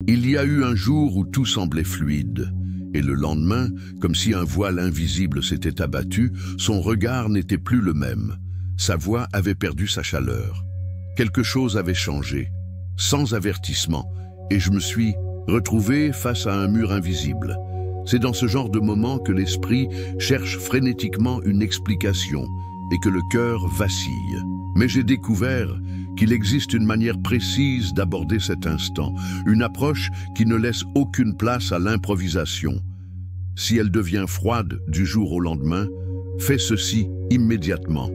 Il y a eu un jour où tout semblait fluide, et le lendemain, comme si un voile invisible s'était abattu, son regard n'était plus le même. Sa voix avait perdu sa chaleur. Quelque chose avait changé, sans avertissement, et je me suis retrouvé face à un mur invisible. C'est dans ce genre de moment que l'esprit cherche frénétiquement une explication et que le cœur vacille. Mais j'ai découvert qu'il existe une manière précise d'aborder cet instant, une approche qui ne laisse aucune place à l'improvisation. Si elle devient froide du jour au lendemain, fais ceci immédiatement.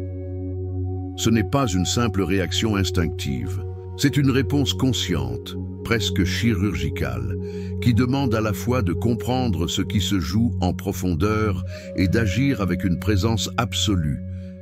Ce n'est pas une simple réaction instinctive, c'est une réponse consciente, presque chirurgicale, qui demande à la fois de comprendre ce qui se joue en profondeur et d'agir avec une présence absolue.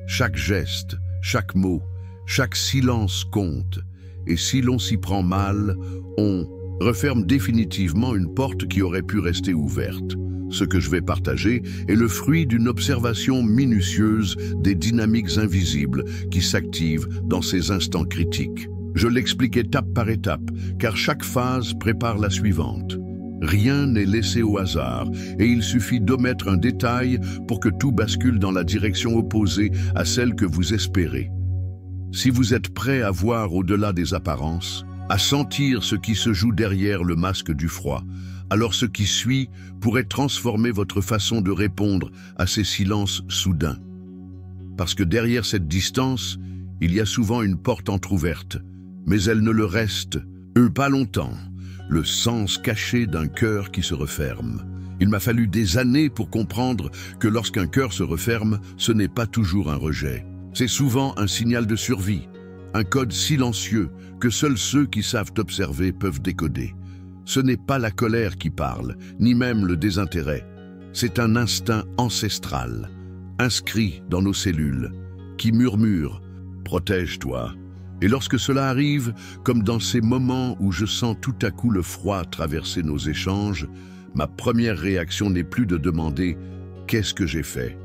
Chaque geste, chaque mot, chaque silence compte, et si l'on s'y prend mal, on referme définitivement une porte qui aurait pu rester ouverte. Ce que je vais partager est le fruit d'une observation minutieuse des dynamiques invisibles qui s'activent dans ces instants critiques. Je l'explique étape par étape, car chaque phase prépare la suivante. Rien n'est laissé au hasard, et il suffit d'omettre un détail pour que tout bascule dans la direction opposée à celle que vous espérez. Si vous êtes prêt à voir au-delà des apparences, à sentir ce qui se joue derrière le masque du froid, alors ce qui suit pourrait transformer votre façon de répondre à ces silences soudains. Parce que derrière cette distance, il y a souvent une porte entr'ouverte, mais elle ne le reste, pas longtemps, le sens caché d'un cœur qui se referme. Il m'a fallu des années pour comprendre que lorsqu'un cœur se referme, ce n'est pas toujours un rejet. C'est souvent un signal de survie, un code silencieux que seuls ceux qui savent observer peuvent décoder. Ce n'est pas la colère qui parle, ni même le désintérêt. C'est un instinct ancestral, inscrit dans nos cellules, qui murmure « Protège-toi ». Et lorsque cela arrive, comme dans ces moments où je sens tout à coup le froid traverser nos échanges, ma première réaction n'est plus de demander « Qu'est-ce que j'ai fait ?»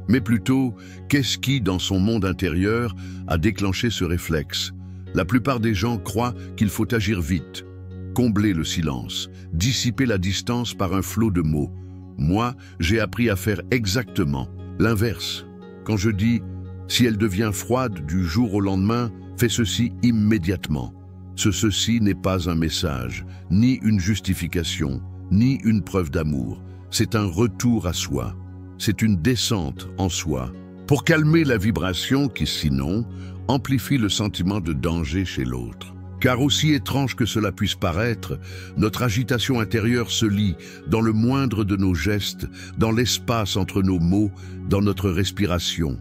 mais plutôt « Qu'est-ce qui, dans son monde intérieur, a déclenché ce réflexe ?» La plupart des gens croient qu'il faut agir vite, combler le silence, dissiper la distance par un flot de mots. Moi, j'ai appris à faire exactement l'inverse. Quand je dis « Si elle devient froide du jour au lendemain, fais ceci immédiatement ». Ceci n'est pas un message, ni une justification, ni une preuve d'amour. C'est un retour à soi. C'est une descente en soi, pour calmer la vibration qui, sinon, amplifie le sentiment de danger chez l'autre. Car aussi étrange que cela puisse paraître, notre agitation intérieure se lit dans le moindre de nos gestes, dans l'espace entre nos mots, dans notre respiration.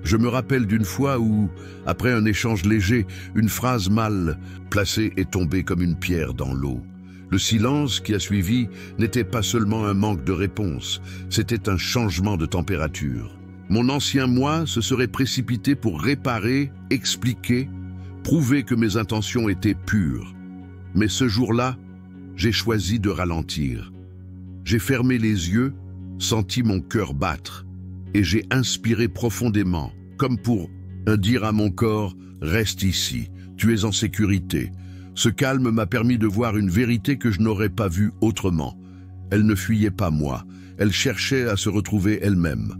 Je me rappelle d'une fois où, après un échange léger, une phrase mal placée est tombée comme une pierre dans l'eau. Le silence qui a suivi n'était pas seulement un manque de réponse, c'était un changement de température. Mon ancien moi se serait précipité pour réparer, expliquer, prouver que mes intentions étaient pures. Mais ce jour-là, j'ai choisi de ralentir. J'ai fermé les yeux, senti mon cœur battre, et j'ai inspiré profondément, comme pour dire à mon corps « Reste ici, tu es en sécurité ». Ce calme m'a permis de voir une vérité que je n'aurais pas vue autrement. Elle ne fuyait pas moi, elle cherchait à se retrouver elle-même.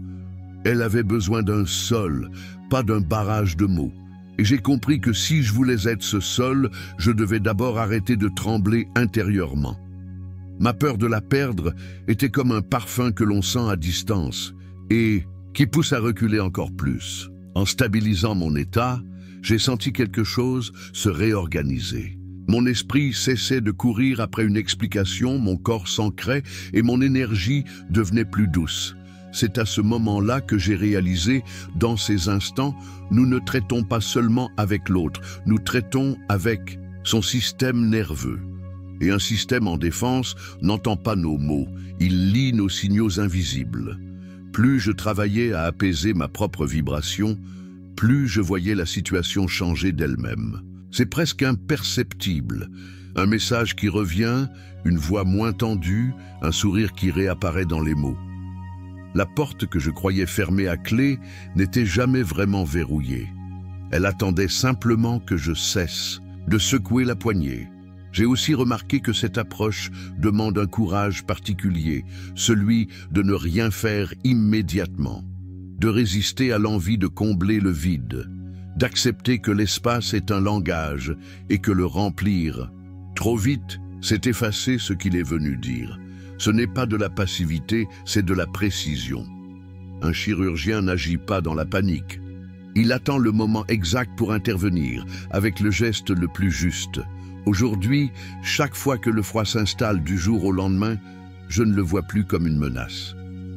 Elle avait besoin d'un sol, pas d'un barrage de mots. Et j'ai compris que si je voulais être ce sol, je devais d'abord arrêter de trembler intérieurement. Ma peur de la perdre était comme un parfum que l'on sent à distance et qui pousse à reculer encore plus. En stabilisant mon état, j'ai senti quelque chose se réorganiser. Mon esprit cessait de courir après une explication, mon corps s'ancrait et mon énergie devenait plus douce. C'est à ce moment-là que j'ai réalisé, dans ces instants, nous ne traitons pas seulement avec l'autre, nous traitons avec son système nerveux. Et un système en défense n'entend pas nos mots, il lit nos signaux invisibles. Plus je travaillais à apaiser ma propre vibration, plus je voyais la situation changer d'elle-même. C'est presque imperceptible. Un message qui revient, une voix moins tendue, un sourire qui réapparaît dans les mots. La porte que je croyais fermée à clé n'était jamais vraiment verrouillée. Elle attendait simplement que je cesse de secouer la poignée. J'ai aussi remarqué que cette approche demande un courage particulier, celui de ne rien faire immédiatement, de résister à l'envie de combler le vide, d'accepter que l'espace est un langage et que le remplir trop vite, c'est effacer ce qu'il est venu dire. Ce n'est pas de la passivité, c'est de la précision. Un chirurgien n'agit pas dans la panique. Il attend le moment exact pour intervenir, avec le geste le plus juste. Aujourd'hui, chaque fois que le froid s'installe du jour au lendemain, je ne le vois plus comme une menace.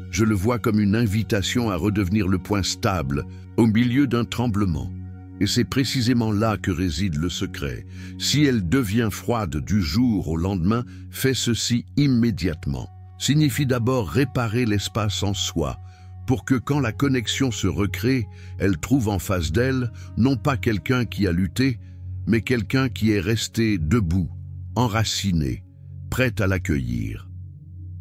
Je le vois comme une invitation à redevenir le point stable, au milieu d'un tremblement. Et c'est précisément là que réside le secret. Si elle devient froide du jour au lendemain, fais ceci immédiatement. Signifie d'abord réparer l'espace en soi, pour que quand la connexion se recrée, elle trouve en face d'elle non pas quelqu'un qui a lutté, mais quelqu'un qui est resté debout, enraciné, prêt à l'accueillir.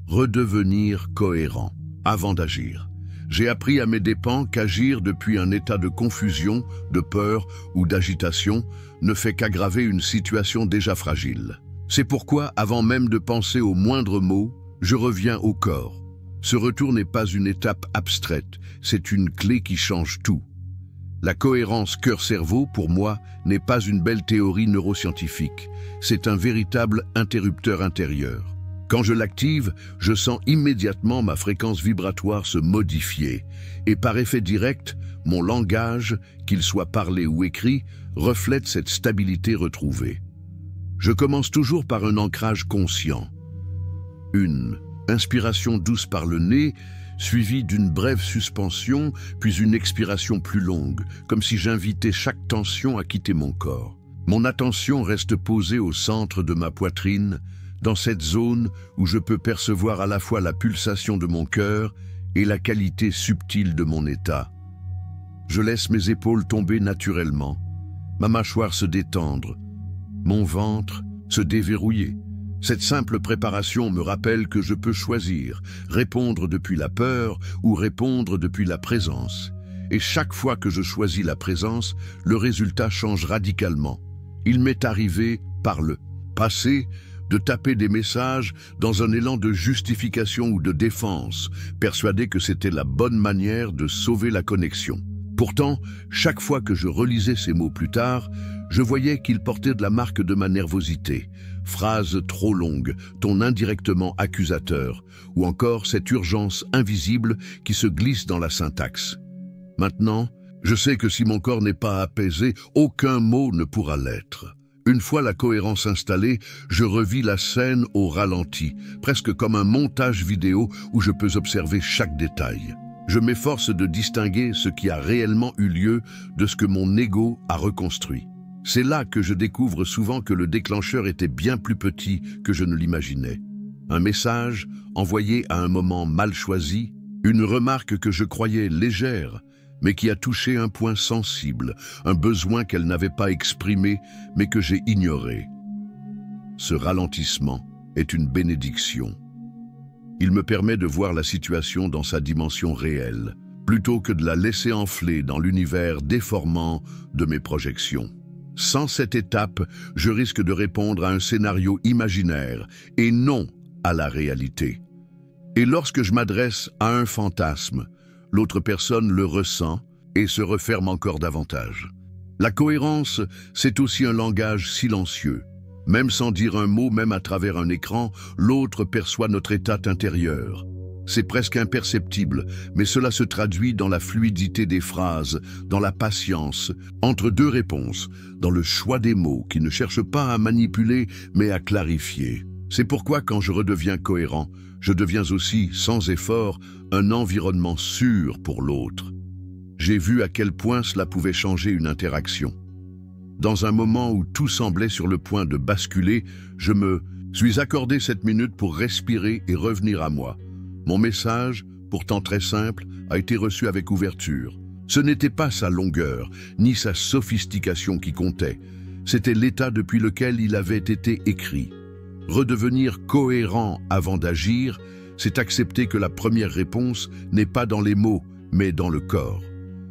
Redevenir cohérent avant d'agir. J'ai appris à mes dépens qu'agir depuis un état de confusion, de peur ou d'agitation ne fait qu'aggraver une situation déjà fragile. C'est pourquoi, avant même de penser au moindre mot, je reviens au corps. Ce retour n'est pas une étape abstraite, c'est une clé qui change tout. La cohérence cœur-cerveau, pour moi, n'est pas une belle théorie neuroscientifique, c'est un véritable interrupteur intérieur. Quand je l'active, je sens immédiatement ma fréquence vibratoire se modifier et par effet direct, mon langage, qu'il soit parlé ou écrit, reflète cette stabilité retrouvée. Je commence toujours par un ancrage conscient. Une inspiration douce par le nez, suivie d'une brève suspension, puis une expiration plus longue, comme si j'invitais chaque tension à quitter mon corps. Mon attention reste posée au centre de ma poitrine, dans cette zone où je peux percevoir à la fois la pulsation de mon cœur et la qualité subtile de mon état. Je laisse mes épaules tomber naturellement, ma mâchoire se détendre, mon ventre se déverrouiller. Cette simple préparation me rappelle que je peux choisir, répondre depuis la peur ou répondre depuis la présence. Et chaque fois que je choisis la présence, le résultat change radicalement. Il m'est arrivé, par le passé, de taper des messages dans un élan de justification ou de défense, persuadé que c'était la bonne manière de sauver la connexion. Pourtant, chaque fois que je relisais ces mots plus tard, je voyais qu'ils portaient de la marque de ma nervosité. Phrase trop longue, ton indirectement accusateur, ou encore cette urgence invisible qui se glisse dans la syntaxe. Maintenant, je sais que si mon corps n'est pas apaisé, aucun mot ne pourra l'être. Une fois la cohérence installée, je revis la scène au ralenti, presque comme un montage vidéo où je peux observer chaque détail. Je m'efforce de distinguer ce qui a réellement eu lieu de ce que mon ego a reconstruit. C'est là que je découvre souvent que le déclencheur était bien plus petit que je ne l'imaginais. Un message envoyé à un moment mal choisi, une remarque que je croyais légère, mais qui a touché un point sensible, un besoin qu'elle n'avait pas exprimé, mais que j'ai ignoré. Ce ralentissement est une bénédiction. Il me permet de voir la situation dans sa dimension réelle, plutôt que de la laisser enfler dans l'univers déformant de mes projections. Sans cette étape, je risque de répondre à un scénario imaginaire et non à la réalité. Et lorsque je m'adresse à un fantasme, l'autre personne le ressent et se referme encore davantage. La cohérence, c'est aussi un langage silencieux. Même sans dire un mot, même à travers un écran, l'autre perçoit notre état intérieur. C'est presque imperceptible, mais cela se traduit dans la fluidité des phrases, dans la patience, entre deux réponses, dans le choix des mots qui ne cherchent pas à manipuler, mais à clarifier. C'est pourquoi quand je redeviens cohérent, je deviens aussi, sans effort, un environnement sûr pour l'autre. J'ai vu à quel point cela pouvait changer une interaction. Dans un moment où tout semblait sur le point de basculer, je me suis accordé cette minute pour respirer et revenir à moi. Mon message, pourtant très simple, a été reçu avec ouverture. Ce n'était pas sa longueur, ni sa sophistication qui comptait. C'était l'état depuis lequel il avait été écrit. Redevenir cohérent avant d'agir, c'est accepter que la première réponse n'est pas dans les mots, mais dans le corps.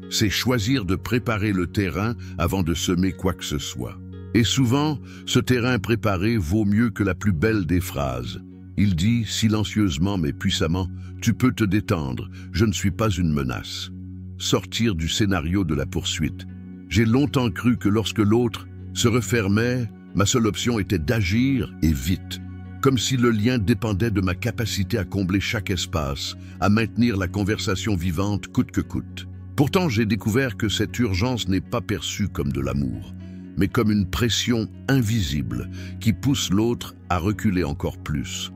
C'est choisir de préparer le terrain avant de semer quoi que ce soit. Et souvent, ce terrain préparé vaut mieux que la plus belle des phrases. Il dit, silencieusement mais puissamment, « Tu peux te détendre, je ne suis pas une menace. » Sortir du scénario de la poursuite. J'ai longtemps cru que lorsque l'autre se refermait, ma seule option était d'agir et vite. Comme si le lien dépendait de ma capacité à combler chaque espace, à maintenir la conversation vivante coûte que coûte. Pourtant, j'ai découvert que cette urgence n'est pas perçue comme de l'amour, mais comme une pression invisible qui pousse l'autre à reculer encore plus.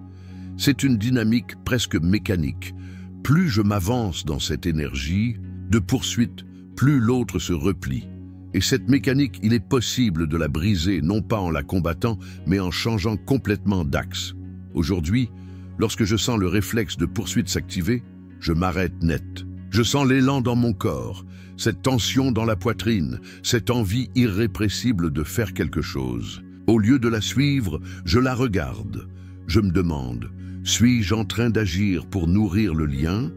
C'est une dynamique presque mécanique. Plus je m'avance dans cette énergie de poursuite, plus l'autre se replie. Et cette mécanique, il est possible de la briser, non pas en la combattant, mais en changeant complètement d'axe. Aujourd'hui, lorsque je sens le réflexe de poursuite s'activer, je m'arrête net. Je sens l'élan dans mon corps, cette tension dans la poitrine, cette envie irrépressible de faire quelque chose. Au lieu de la suivre, je la regarde. Je me demande, suis-je en train d'agir pour nourrir le lien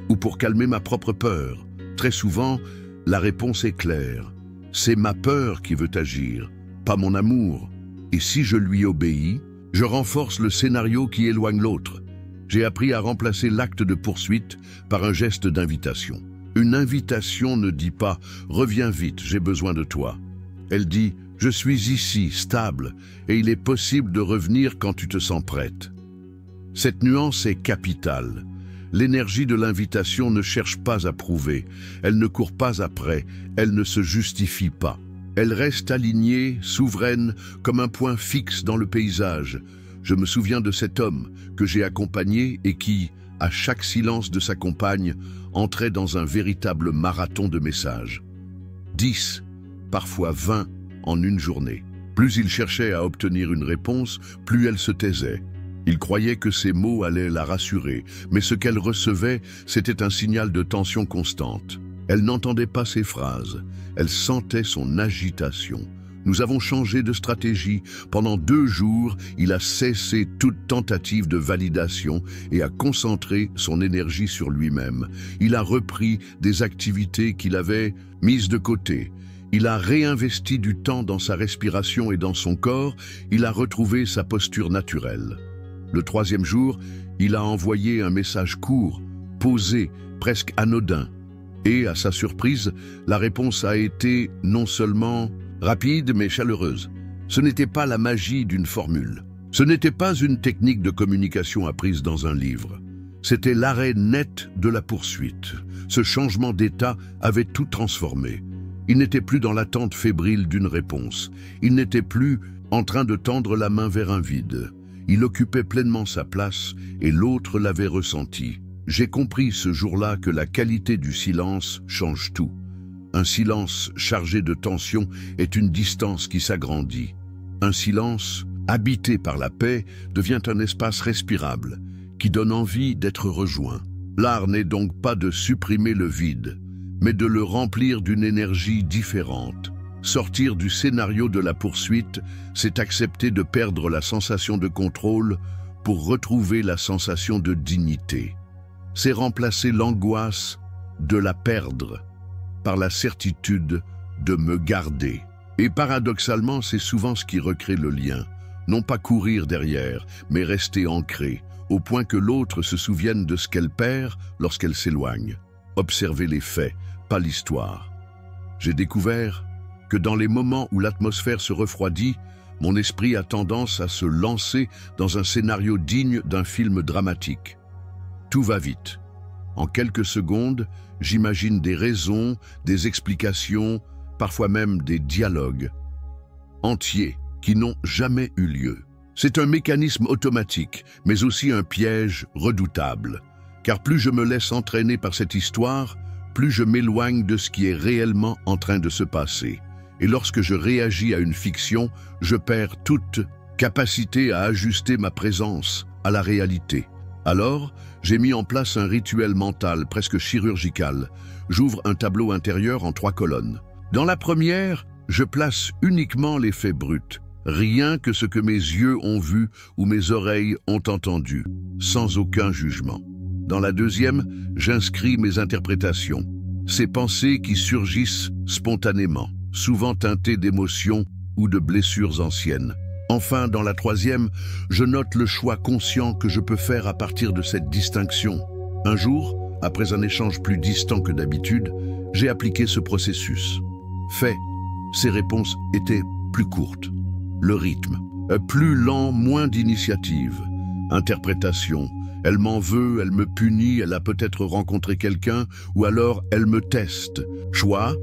ou pour calmer ma propre peur? Très souvent, la réponse est claire. C'est ma peur qui veut agir, pas mon amour. Et si je lui obéis, je renforce le scénario qui éloigne l'autre. J'ai appris à remplacer l'acte de poursuite par un geste d'invitation. Une invitation ne dit pas « Reviens vite, j'ai besoin de toi ». Elle dit « Je suis ici, stable, et il est possible de revenir quand tu te sens prête ». Cette nuance est capitale. L'énergie de l'invitation ne cherche pas à prouver, elle ne court pas après, elle ne se justifie pas. Elle reste alignée, souveraine, comme un point fixe dans le paysage. Je me souviens de cet homme que j'ai accompagné et qui, à chaque silence de sa compagne, entrait dans un véritable marathon de messages. 10, parfois 20 en une journée. Plus il cherchait à obtenir une réponse, plus elle se taisait. Il croyait que ses mots allaient la rassurer, mais ce qu'elle recevait, c'était un signal de tension constante. Elle n'entendait pas ses phrases, elle sentait son agitation. Nous avons changé de stratégie. Pendant 2 jours, il a cessé toute tentative de validation et a concentré son énergie sur lui-même. Il a repris des activités qu'il avait mises de côté. Il a réinvesti du temps dans sa respiration et dans son corps. Il a retrouvé sa posture naturelle. Le 3e jour, il a envoyé un message court, posé, presque anodin. Et, à sa surprise, la réponse a été non seulement rapide mais chaleureuse. Ce n'était pas la magie d'une formule. Ce n'était pas une technique de communication apprise dans un livre. C'était l'arrêt net de la poursuite. Ce changement d'état avait tout transformé. Il n'était plus dans l'attente fébrile d'une réponse. Il n'était plus en train de tendre la main vers un vide. Il occupait pleinement sa place et l'autre l'avait ressenti. J'ai compris ce jour-là que la qualité du silence change tout. Un silence chargé de tension est une distance qui s'agrandit. Un silence habité par la paix devient un espace respirable qui donne envie d'être rejoint. L'art n'est donc pas de supprimer le vide, mais de le remplir d'une énergie différente. Sortir du scénario de la poursuite, c'est accepter de perdre la sensation de contrôle pour retrouver la sensation de dignité. C'est remplacer l'angoisse de la perdre par la certitude de me garder. Et paradoxalement, c'est souvent ce qui recrée le lien. Non pas courir derrière, mais rester ancré, au point que l'autre se souvienne de ce qu'elle perd lorsqu'elle s'éloigne. Observer les faits, pas l'histoire. J'ai découvert que dans les moments où l'atmosphère se refroidit, mon esprit a tendance à se lancer dans un scénario digne d'un film dramatique. Tout va vite. En quelques secondes, j'imagine des raisons, des explications, parfois même des dialogues entiers qui n'ont jamais eu lieu. C'est un mécanisme automatique, mais aussi un piège redoutable. Car plus je me laisse entraîner par cette histoire, plus je m'éloigne de ce qui est réellement en train de se passer. Et lorsque je réagis à une fiction, je perds toute capacité à ajuster ma présence à la réalité. Alors, j'ai mis en place un rituel mental presque chirurgical. J'ouvre un tableau intérieur en 3 colonnes. Dans la première, je place uniquement les faits bruts, rien que ce que mes yeux ont vu ou mes oreilles ont entendu, sans aucun jugement. Dans la deuxième, j'inscris mes interprétations, ces pensées qui surgissent spontanément, souvent teintées d'émotions ou de blessures anciennes. Enfin, dans la troisième, je note le choix conscient que je peux faire à partir de cette distinction. Un jour, après un échange plus distant que d'habitude, j'ai appliqué ce processus. Fait, ces réponses étaient plus courtes. Le rythme, plus lent, moins d'initiative. Interprétation, elle m'en veut, elle me punit, elle a peut-être rencontré quelqu'un, ou alors elle me teste. Choix,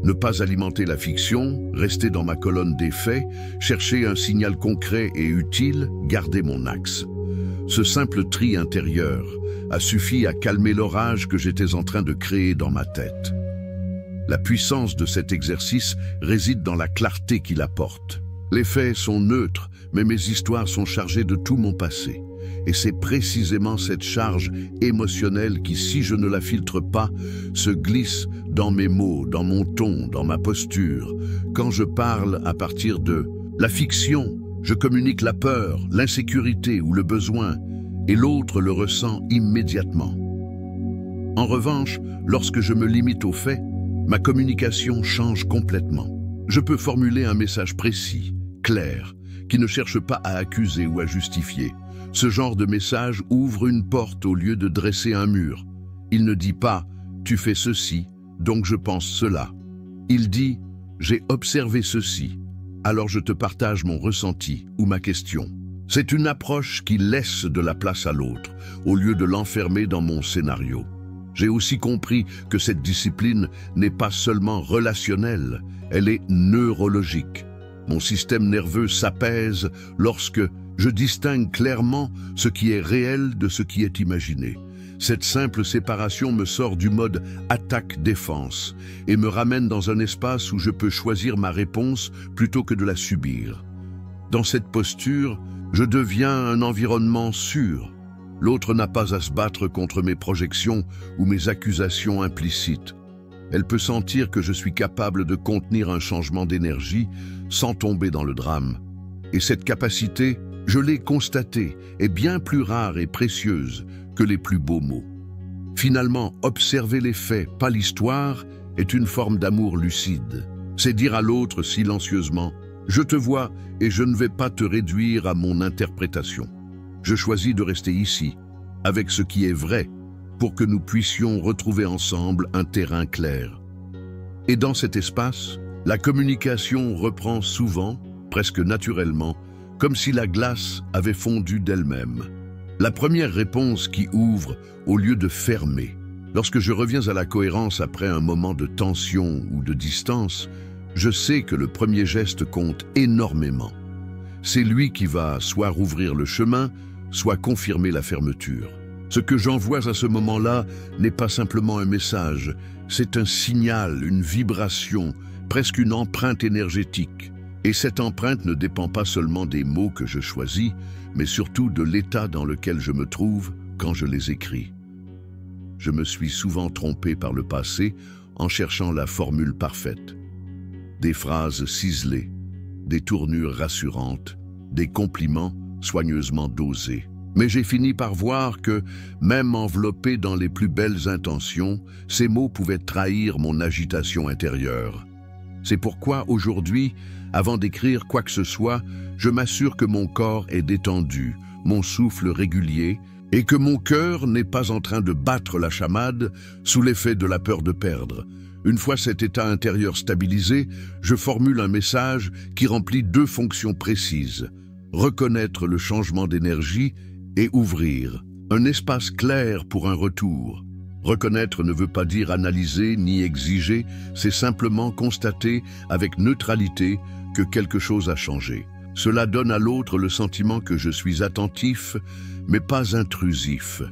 ne pas alimenter la fiction, rester dans ma colonne des faits, chercher un signal concret et utile, garder mon axe. Ce simple tri intérieur a suffi à calmer l'orage que j'étais en train de créer dans ma tête. La puissance de cet exercice réside dans la clarté qu'il apporte. Les faits sont neutres, mais mes histoires sont chargées de tout mon passé. Et c'est précisément cette charge émotionnelle qui, si je ne la filtre pas, se glisse dans mes mots, dans mon ton, dans ma posture. Quand je parle à partir de la fiction, je communique la peur, l'insécurité ou le besoin, et l'autre le ressent immédiatement. En revanche, lorsque je me limite aux faits, ma communication change complètement. Je peux formuler un message précis, clair, qui ne cherche pas à accuser ou à justifier. Ce genre de message ouvre une porte au lieu de dresser un mur. Il ne dit pas « tu fais ceci, donc je pense cela ». Il dit « j'ai observé ceci, alors je te partage mon ressenti ou ma question ». C'est une approche qui laisse de la place à l'autre, au lieu de l'enfermer dans mon scénario. J'ai aussi compris que cette discipline n'est pas seulement relationnelle, elle est neurologique. Mon système nerveux s'apaise lorsque je distingue clairement ce qui est réel de ce qui est imaginé. Cette simple séparation me sort du mode attaque-défense et me ramène dans un espace où je peux choisir ma réponse plutôt que de la subir. Dans cette posture, je deviens un environnement sûr. L'autre n'a pas à se battre contre mes projections ou mes accusations implicites. Elle peut sentir que je suis capable de contenir un changement d'énergie sans tomber dans le drame. Et cette capacité, je l'ai constatée, est bien plus rare et précieuse que les plus beaux mots. Finalement, observer les faits, pas l'histoire, est une forme d'amour lucide. C'est dire à l'autre silencieusement « Je te vois et je ne vais pas te réduire à mon interprétation. Je choisis de rester ici, avec ce qui est vrai, pour que nous puissions retrouver ensemble un terrain clair. » Et dans cet espace, la communication reprend souvent, presque naturellement, comme si la glace avait fondu d'elle-même. La première réponse qui ouvre au lieu de fermer. Lorsque je reviens à la cohérence après un moment de tension ou de distance, je sais que le premier geste compte énormément. C'est lui qui va soit rouvrir le chemin, soit confirmer la fermeture. Ce que j'envoie à ce moment-là n'est pas simplement un message, c'est un signal, une vibration, presque une empreinte énergétique. Et cette empreinte ne dépend pas seulement des mots que je choisis, mais surtout de l'état dans lequel je me trouve quand je les écris. Je me suis souvent trompé par le passé en cherchant la formule parfaite. Des phrases ciselées, des tournures rassurantes, des compliments soigneusement dosés. Mais j'ai fini par voir que, même enveloppés dans les plus belles intentions, ces mots pouvaient trahir mon agitation intérieure. C'est pourquoi aujourd'hui, avant d'écrire quoi que ce soit, je m'assure que mon corps est détendu, mon souffle régulier, et que mon cœur n'est pas en train de battre la chamade sous l'effet de la peur de perdre. Une fois cet état intérieur stabilisé, je formule un message qui remplit deux fonctions précises. Reconnaître le changement d'énergie et ouvrir. Un espace clair pour un retour. Reconnaître ne veut pas dire analyser ni exiger, c'est simplement constater avec neutralité que quelque chose a changé. Cela donne à l'autre le sentiment que je suis attentif, mais pas intrusif.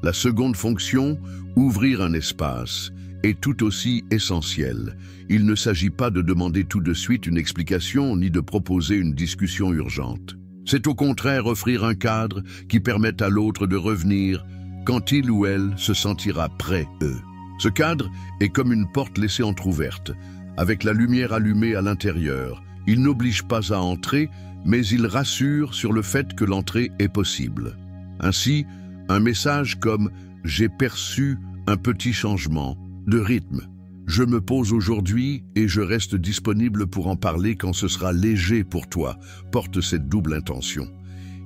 La seconde fonction, ouvrir un espace, est tout aussi essentielle. Il ne s'agit pas de demander tout de suite une explication ni de proposer une discussion urgente. C'est au contraire offrir un cadre qui permette à l'autre de revenir quand il ou elle se sentira prêt, eux. Ce cadre est comme une porte laissée entr'ouverte, avec la lumière allumée à l'intérieur. Il n'oblige pas à entrer, mais il rassure sur le fait que l'entrée est possible. Ainsi, un message comme « J'ai perçu un petit changement de rythme, Je me pose aujourd'hui et je reste disponible pour en parler quand ce sera léger pour toi, porte cette double intention.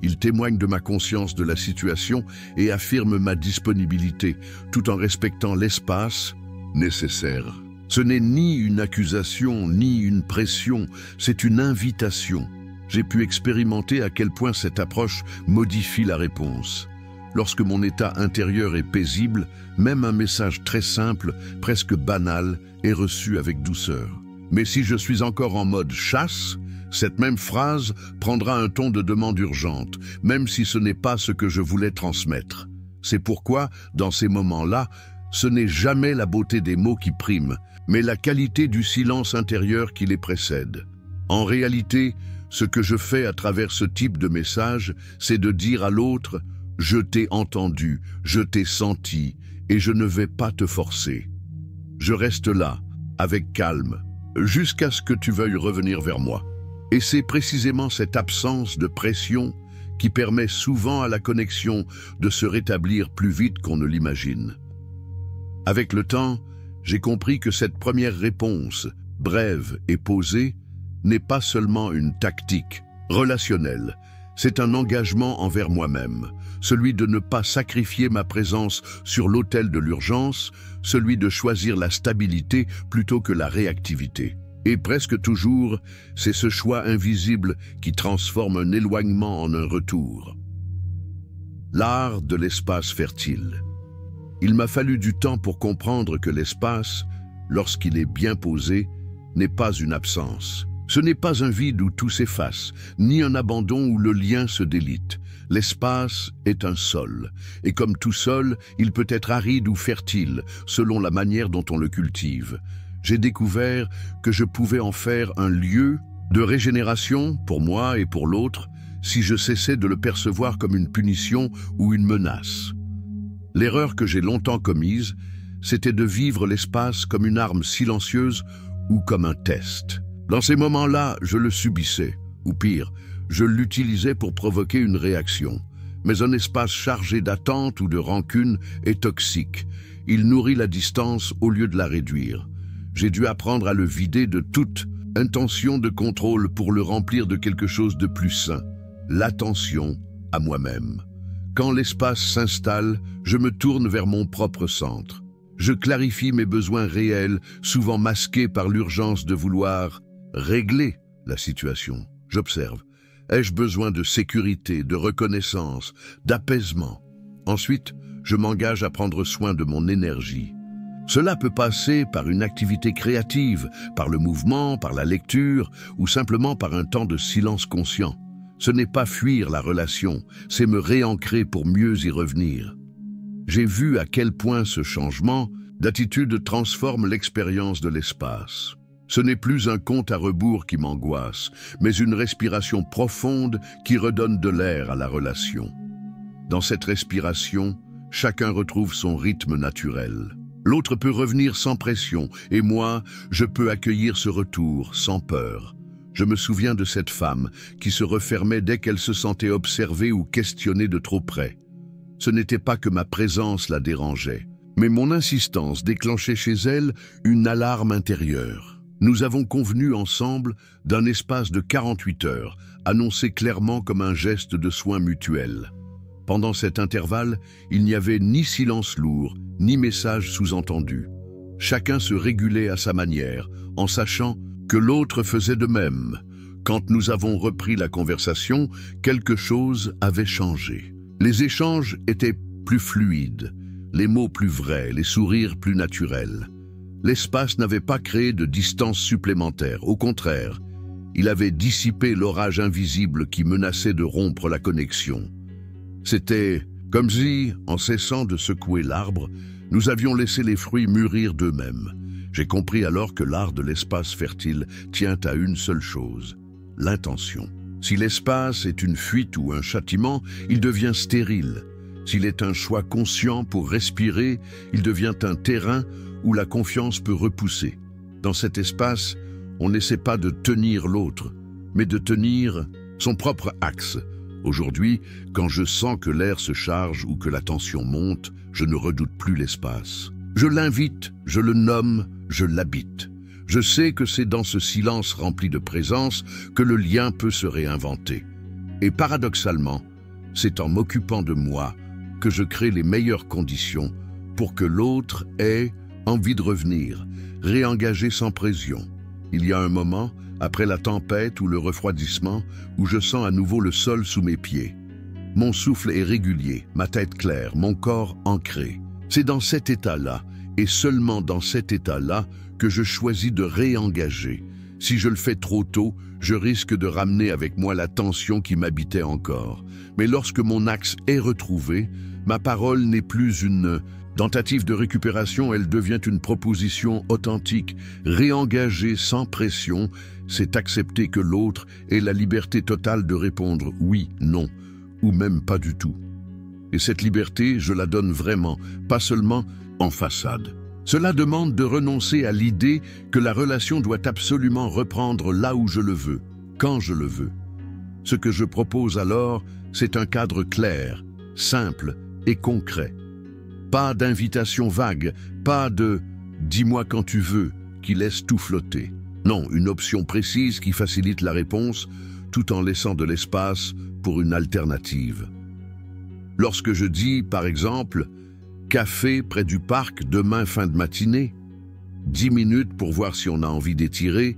Il témoigne de ma conscience de la situation et affirme ma disponibilité, tout en respectant l'espace nécessaire. Ce n'est ni une accusation, ni une pression, c'est une invitation. J'ai pu expérimenter à quel point cette approche modifie la réponse. Lorsque mon état intérieur est paisible, même un message très simple, presque banal, est reçu avec douceur. Mais si je suis encore en mode chasse, cette même phrase prendra un ton de demande urgente, même si ce n'est pas ce que je voulais transmettre. C'est pourquoi, dans ces moments-là, ce n'est jamais la beauté des mots qui prime, mais la qualité du silence intérieur qui les précède. En réalité, ce que je fais à travers ce type de message, c'est de dire à l'autre « Je t'ai entendu, je t'ai senti, et je ne vais pas te forcer. » Je reste là, avec calme, jusqu'à ce que tu veuilles revenir vers moi. Et c'est précisément cette absence de pression qui permet souvent à la connexion de se rétablir plus vite qu'on ne l'imagine. Avec le temps, j'ai compris que cette première réponse, brève et posée, n'est pas seulement une tactique relationnelle, c'est un engagement envers moi-même, celui de ne pas sacrifier ma présence sur l'autel de l'urgence, celui de choisir la stabilité plutôt que la réactivité. Et presque toujours, c'est ce choix invisible qui transforme un éloignement en un retour. L'art de l'espace fertile. Il m'a fallu du temps pour comprendre que l'espace, lorsqu'il est bien posé, n'est pas une absence. Ce n'est pas un vide où tout s'efface, ni un abandon où le lien se délite. L'espace est un sol, et comme tout sol, il peut être aride ou fertile, selon la manière dont on le cultive. J'ai découvert que je pouvais en faire un lieu de régénération pour moi et pour l'autre si je cessais de le percevoir comme une punition ou une menace. L'erreur que j'ai longtemps commise, c'était de vivre l'espace comme une arme silencieuse ou comme un test. Dans ces moments-là, je le subissais, ou pire, je l'utilisais pour provoquer une réaction. Mais un espace chargé d'attente ou de rancune est toxique. Il nourrit la distance au lieu de la réduire. J'ai dû apprendre à le vider de toute intention de contrôle pour le remplir de quelque chose de plus sain, l'attention à moi-même. Quand l'espace s'installe, je me tourne vers mon propre centre. Je clarifie mes besoins réels, souvent masqués par l'urgence de vouloir régler la situation. J'observe. Ai-je besoin de sécurité, de reconnaissance, d'apaisement? Ensuite, je m'engage à prendre soin de mon énergie. Cela peut passer par une activité créative, par le mouvement, par la lecture ou simplement par un temps de silence conscient. Ce n'est pas fuir la relation, c'est me réancrer pour mieux y revenir. J'ai vu à quel point ce changement d'attitude transforme l'expérience de l'espace. Ce n'est plus un compte à rebours qui m'angoisse, mais une respiration profonde qui redonne de l'air à la relation. Dans cette respiration, chacun retrouve son rythme naturel. L'autre peut revenir sans pression, et moi, je peux accueillir ce retour sans peur. Je me souviens de cette femme qui se refermait dès qu'elle se sentait observée ou questionnée de trop près. Ce n'était pas que ma présence la dérangeait, mais mon insistance déclenchait chez elle une alarme intérieure. Nous avons convenu ensemble d'un espace de 48 heures, annoncé clairement comme un geste de soin mutuel. Pendant cet intervalle, il n'y avait ni silence lourd, ni message sous-entendu. Chacun se régulait à sa manière, en sachant que l'autre faisait de même. Quand nous avons repris la conversation, quelque chose avait changé. Les échanges étaient plus fluides, les mots plus vrais, les sourires plus naturels. L'espace n'avait pas créé de distance supplémentaire, au contraire, il avait dissipé l'orage invisible qui menaçait de rompre la connexion. C'était comme si, en cessant de secouer l'arbre, nous avions laissé les fruits mûrir d'eux-mêmes. J'ai compris alors que l'art de l'espace fertile tient à une seule chose, l'intention. Si l'espace est une fuite ou un châtiment, il devient stérile. S'il est un choix conscient pour respirer, il devient un terrain où la confiance peut repousser. Dans cet espace, on n'essaie pas de tenir l'autre, mais de tenir son propre axe. Aujourd'hui, quand je sens que l'air se charge ou que la tension monte, je ne redoute plus l'espace. Je l'invite, je le nomme, je l'habite. Je sais que c'est dans ce silence rempli de présence que le lien peut se réinventer. Et paradoxalement, c'est en m'occupant de moi que je crée les meilleures conditions pour que l'autre ait envie de revenir, réengager sans pression. Il y a un moment, après la tempête ou le refroidissement, où je sens à nouveau le sol sous mes pieds. Mon souffle est régulier, ma tête claire, mon corps ancré. C'est dans cet état-là, et seulement dans cet état-là, que je choisis de réengager. Si je le fais trop tôt, je risque de ramener avec moi la tension qui m'habitait encore. Mais lorsque mon axe est retrouvé, ma parole n'est plus une tentative de récupération, elle devient une proposition authentique. Réengager sans pression, c'est accepter que l'autre ait la liberté totale de répondre oui, non, ou même pas du tout. Et cette liberté, je la donne vraiment, pas seulement en façade. Cela demande de renoncer à l'idée que la relation doit absolument reprendre là où je le veux, quand je le veux. Ce que je propose alors, c'est un cadre clair, simple et concret. Pas d'invitation vague, pas de « dis-moi quand tu veux » qui laisse tout flotter. Non, une option précise qui facilite la réponse tout en laissant de l'espace pour une alternative. Lorsque je dis, par exemple, « café près du parc demain fin de matinée », 10 minutes pour voir si on a envie d'étirer,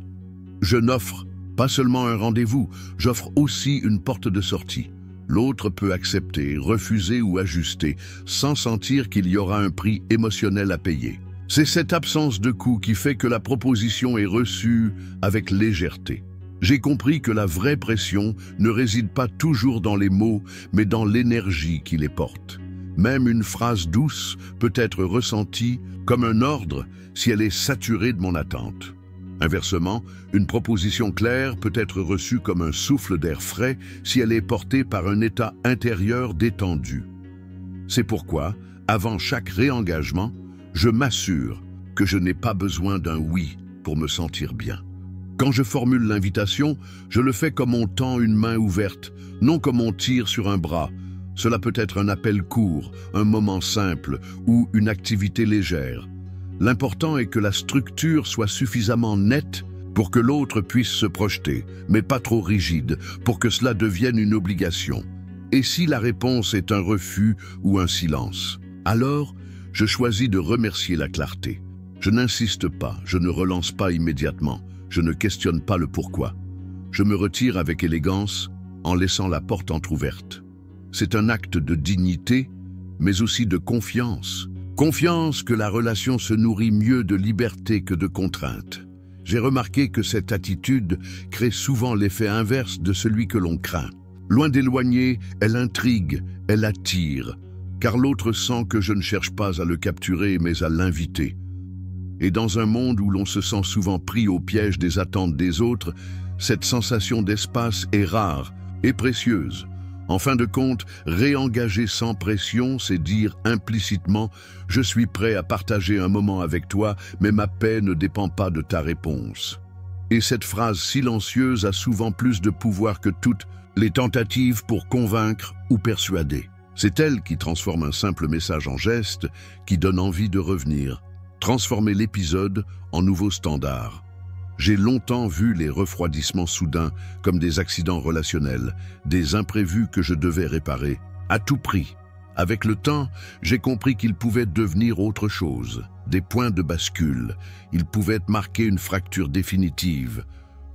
je n'offre pas seulement un rendez-vous, j'offre aussi une porte de sortie. L'autre peut accepter, refuser ou ajuster, sans sentir qu'il y aura un prix émotionnel à payer. C'est cette absence de coût qui fait que la proposition est reçue avec légèreté. J'ai compris que la vraie pression ne réside pas toujours dans les mots, mais dans l'énergie qui les porte. Même une phrase douce peut être ressentie comme un ordre si elle est saturée de mon attente. Inversement, une proposition claire peut être reçue comme un souffle d'air frais si elle est portée par un état intérieur détendu. C'est pourquoi, avant chaque réengagement, je m'assure que je n'ai pas besoin d'un oui pour me sentir bien. Quand je formule l'invitation, je le fais comme on tend une main ouverte, non comme on tire sur un bras. Cela peut être un appel court, un moment simple ou une activité légère. L'important est que la structure soit suffisamment nette pour que l'autre puisse se projeter, mais pas trop rigide, pour que cela devienne une obligation. Et si la réponse est un refus ou un silence, alors je choisis de remercier la clarté. Je n'insiste pas, je ne relance pas immédiatement, je ne questionne pas le pourquoi. Je me retire avec élégance en laissant la porte entrouverte. C'est un acte de dignité, mais aussi de confiance. Confiance que la relation se nourrit mieux de liberté que de contrainte. J'ai remarqué que cette attitude crée souvent l'effet inverse de celui que l'on craint. Loin d'éloigner, elle intrigue, elle attire, car l'autre sent que je ne cherche pas à le capturer, mais à l'inviter. Et dans un monde où l'on se sent souvent pris au piège des attentes des autres, cette sensation d'espace est rare et précieuse. En fin de compte, réengager sans pression, c'est dire implicitement « Je suis prêt à partager un moment avec toi, mais ma paix ne dépend pas de ta réponse ». Et cette phrase silencieuse a souvent plus de pouvoir que toutes les tentatives pour convaincre ou persuader. C'est elle qui transforme un simple message en geste, qui donne envie de revenir. Transformer l'épisode en nouveau standard. J'ai longtemps vu les refroidissements soudains comme des accidents relationnels, des imprévus que je devais réparer, à tout prix. Avec le temps, j'ai compris qu'ils pouvaient devenir autre chose, des points de bascule. Ils pouvaient marquer une fracture définitive,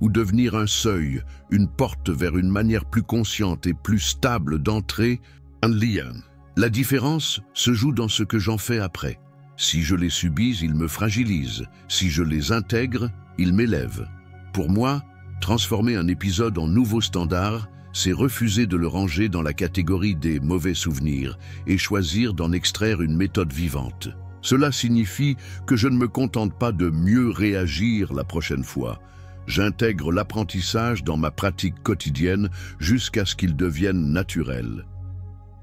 ou devenir un seuil, une porte vers une manière plus consciente et plus stable d'entrer en lien. La différence se joue dans ce que j'en fais après. Si je les subis, ils me fragilisent. Si je les intègre, ils m'élèvent. Pour moi, transformer un épisode en nouveau standard, c'est refuser de le ranger dans la catégorie des mauvais souvenirs et choisir d'en extraire une méthode vivante. Cela signifie que je ne me contente pas de mieux réagir la prochaine fois. J'intègre l'apprentissage dans ma pratique quotidienne jusqu'à ce qu'il devienne naturel.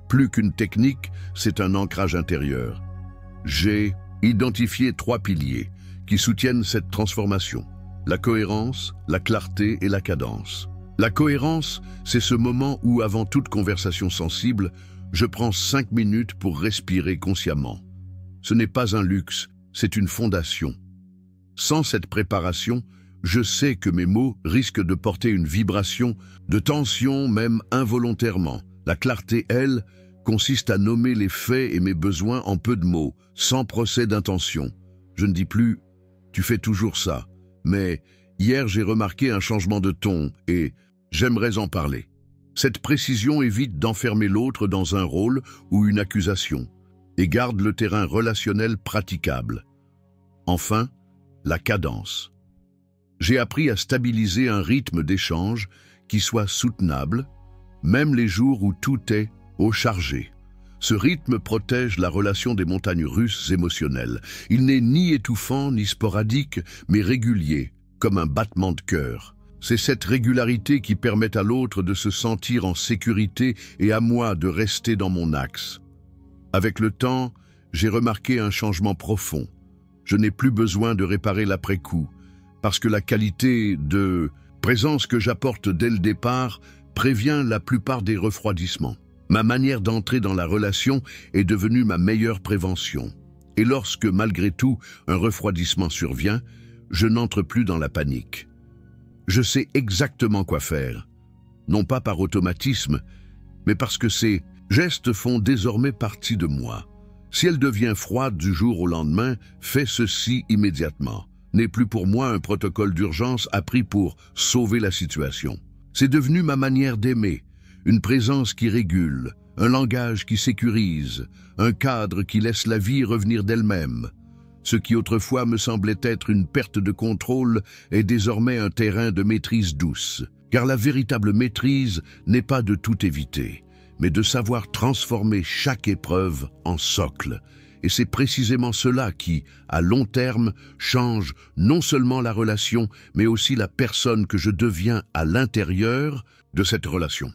Plus qu'une technique, c'est un ancrage intérieur. J'ai identifié 3 piliers qui soutiennent cette transformation. La cohérence, la clarté et la cadence. La cohérence, c'est ce moment où, avant toute conversation sensible, je prends 5 minutes pour respirer consciemment. Ce n'est pas un luxe, c'est une fondation. Sans cette préparation, je sais que mes mots risquent de porter une vibration de tension, même involontairement. La clarté, elle, consiste à nommer les faits et mes besoins en peu de mots, sans procès d'intention. Je ne dis plus « tu fais toujours ça », mais « hier j'ai remarqué un changement de ton et j'aimerais en parler ». Cette précision évite d'enfermer l'autre dans un rôle ou une accusation et garde le terrain relationnel praticable. Enfin, la cadence. J'ai appris à stabiliser un rythme d'échange qui soit soutenable, même les jours où tout est au chargé. Ce rythme protège la relation des montagnes russes émotionnelles. Il n'est ni étouffant ni sporadique, mais régulier, comme un battement de cœur. C'est cette régularité qui permet à l'autre de se sentir en sécurité et à moi de rester dans mon axe. Avec le temps, j'ai remarqué un changement profond. Je n'ai plus besoin de réparer l'après-coup, parce que la qualité de présence que j'apporte dès le départ prévient la plupart des refroidissements. Ma manière d'entrer dans la relation est devenue ma meilleure prévention. Et lorsque, malgré tout, un refroidissement survient, je n'entre plus dans la panique. Je sais exactement quoi faire, non pas par automatisme, mais parce que ces gestes font désormais partie de moi. Si elle devient froide du jour au lendemain, fais ceci immédiatement. N'est plus pour moi un protocole d'urgence appris pour sauver la situation. C'est devenu ma manière d'aimer, une présence qui régule, un langage qui sécurise, un cadre qui laisse la vie revenir d'elle-même. Ce qui autrefois me semblait être une perte de contrôle est désormais un terrain de maîtrise douce. Car la véritable maîtrise n'est pas de tout éviter, mais de savoir transformer chaque épreuve en socle. Et c'est précisément cela qui, à long terme, change non seulement la relation, mais aussi la personne que je deviens à l'intérieur de cette relation.